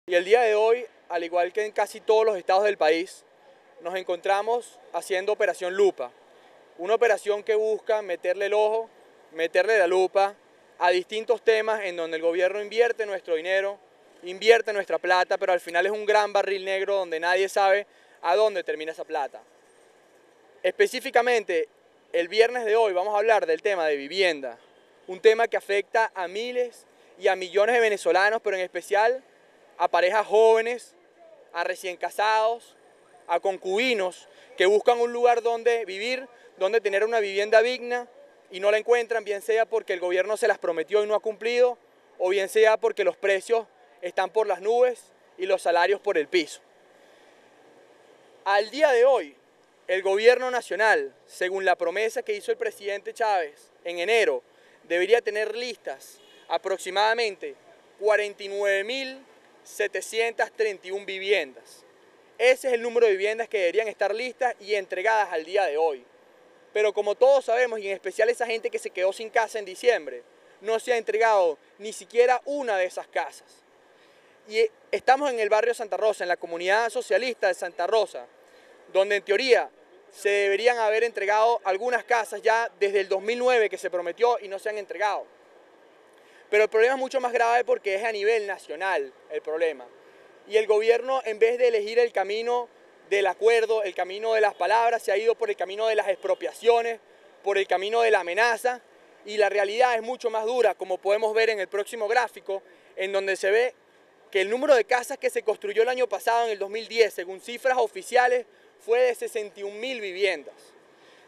Y el día de hoy, al igual que en casi todos los estados del país, nos encontramos haciendo Operación Lupa, una operación que busca meterle el ojo, meterle la lupa a distintos temas en donde el gobierno invierte nuestro dinero, invierte nuestra plata, pero al final es un gran barril negro donde nadie sabe a dónde termina esa plata. Específicamente, el viernes de hoy vamos a hablar del tema de vivienda, un tema que afecta a miles y a millones de venezolanos, pero en especial a parejas jóvenes, a recién casados, a concubinos que buscan un lugar donde vivir, donde tener una vivienda digna y no la encuentran, bien sea porque el gobierno se las prometió y no ha cumplido, o bien sea porque los precios están por las nubes y los salarios por el piso. Al día de hoy, el gobierno nacional, según la promesa que hizo el presidente Chávez en enero, debería tener listas aproximadamente 49.731 viviendas. Ese es el número de viviendas que deberían estar listas y entregadas al día de hoy. Pero como todos sabemos, y en especial esa gente que se quedó sin casa en diciembre, no se ha entregado ni siquiera una de esas casas. Y estamos en el barrio Santa Rosa, en la comunidad socialista de Santa Rosa, donde en teoría se deberían haber entregado algunas casas ya desde el 2009 que se prometió y no se han entregado. Pero el problema es mucho más grave porque es a nivel nacional el problema. Y el gobierno, en vez de elegir el camino del acuerdo, el camino de las palabras, se ha ido por el camino de las expropiaciones, por el camino de la amenaza, y la realidad es mucho más dura, como podemos ver en el próximo gráfico, en donde se ve que el número de casas que se construyó el año pasado, en el 2010, según cifras oficiales, fue de 61.000 viviendas.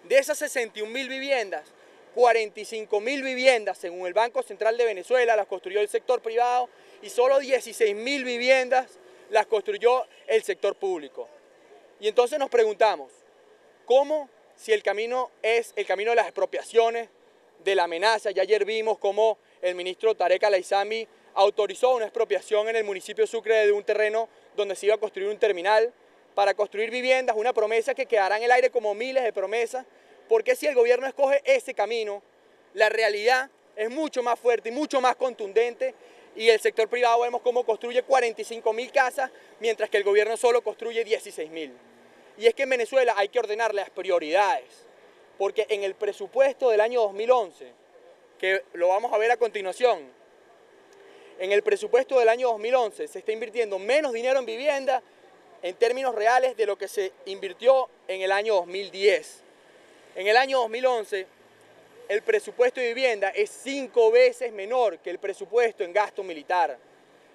De esas 61.000 viviendas, 45.000 viviendas, según el Banco Central de Venezuela, las construyó el sector privado y solo 16.000 viviendas las construyó el sector público. Y entonces nos preguntamos, ¿cómo, si el camino es el camino de las expropiaciones, de la amenaza? Ya ayer vimos cómo el ministro Tarek Al-Aissami autorizó una expropiación en el municipio de Sucre de un terreno donde se iba a construir un terminal para construir viviendas, una promesa que quedará en el aire como miles de promesas, porque si el gobierno escoge ese camino, la realidad es mucho más fuerte y mucho más contundente, y el sector privado vemos cómo construye 45.000 casas, mientras que el gobierno solo construye 16.000. Y es que en Venezuela hay que ordenar las prioridades, porque en el presupuesto del año 2011, que lo vamos a ver a continuación, en el presupuesto del año 2011 se está invirtiendo menos dinero en vivienda en términos reales de lo que se invirtió en el año 2010. En el año 2011, el presupuesto de vivienda es 5 veces menor que el presupuesto en gasto militar.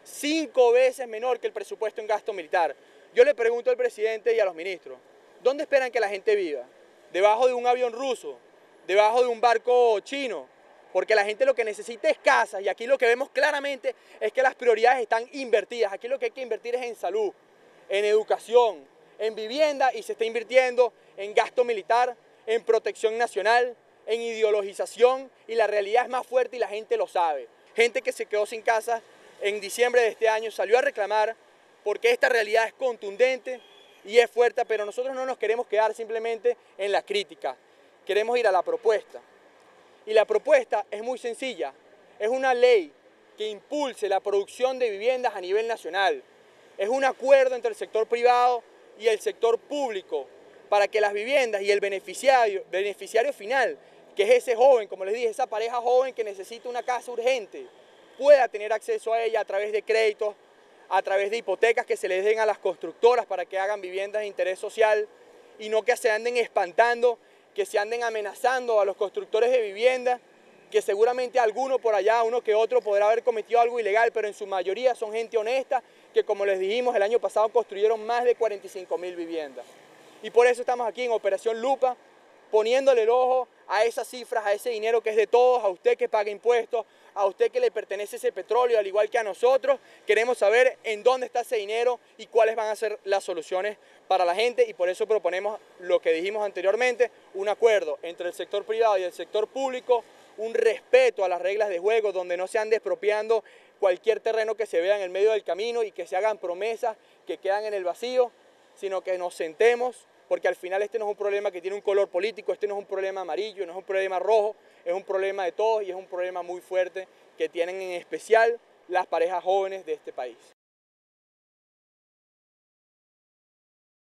5 veces menor que el presupuesto en gasto militar. Yo le pregunto al presidente y a los ministros, ¿dónde esperan que la gente viva? ¿Debajo de un avión ruso? ¿Debajo de un barco chino? Porque la gente lo que necesita es casas, y aquí lo que vemos claramente es que las prioridades están invertidas. Aquí lo que hay que invertir es en salud, en educación, en vivienda, y se está invirtiendo en gasto militar, en protección nacional, en ideologización, y la realidad es más fuerte y la gente lo sabe. Gente que se quedó sin casa en diciembre de este año salió a reclamar porque esta realidad es contundente y es fuerte, pero nosotros no nos queremos quedar simplemente en la crítica, queremos ir a la propuesta. Y la propuesta es muy sencilla, es una ley que impulse la producción de viviendas a nivel nacional. Es un acuerdo entre el sector privado y el sector público para que las viviendas y el beneficiario final, que es ese joven, como les dije, esa pareja joven que necesita una casa urgente, pueda tener acceso a ella a través de créditos, a través de hipotecas que se les den a las constructoras para que hagan viviendas de interés social, y no que se anden espantando, que se anden amenazando a los constructores de vivienda, que seguramente alguno por allá, uno que otro, podrá haber cometido algo ilegal, pero en su mayoría son gente honesta que, como les dijimos, el año pasado construyeron más de 45.000 viviendas. Y por eso estamos aquí en Operación Lupa, poniéndole el ojo a esas cifras, a ese dinero que es de todos, a usted que paga impuestos, a usted que le pertenece ese petróleo, al igual que a nosotros. Queremos saber en dónde está ese dinero y cuáles van a ser las soluciones para la gente, y por eso proponemos lo que dijimos anteriormente, un acuerdo entre el sector privado y el sector público, un respeto a las reglas de juego, donde no se ande expropiando cualquier terreno que se vea en el medio del camino y que se hagan promesas que quedan en el vacío, sino que nos sentemos, porque al final este no es un problema que tiene un color político, este no es un problema amarillo, no es un problema rojo, es un problema de todos y es un problema muy fuerte que tienen en especial las parejas jóvenes de este país.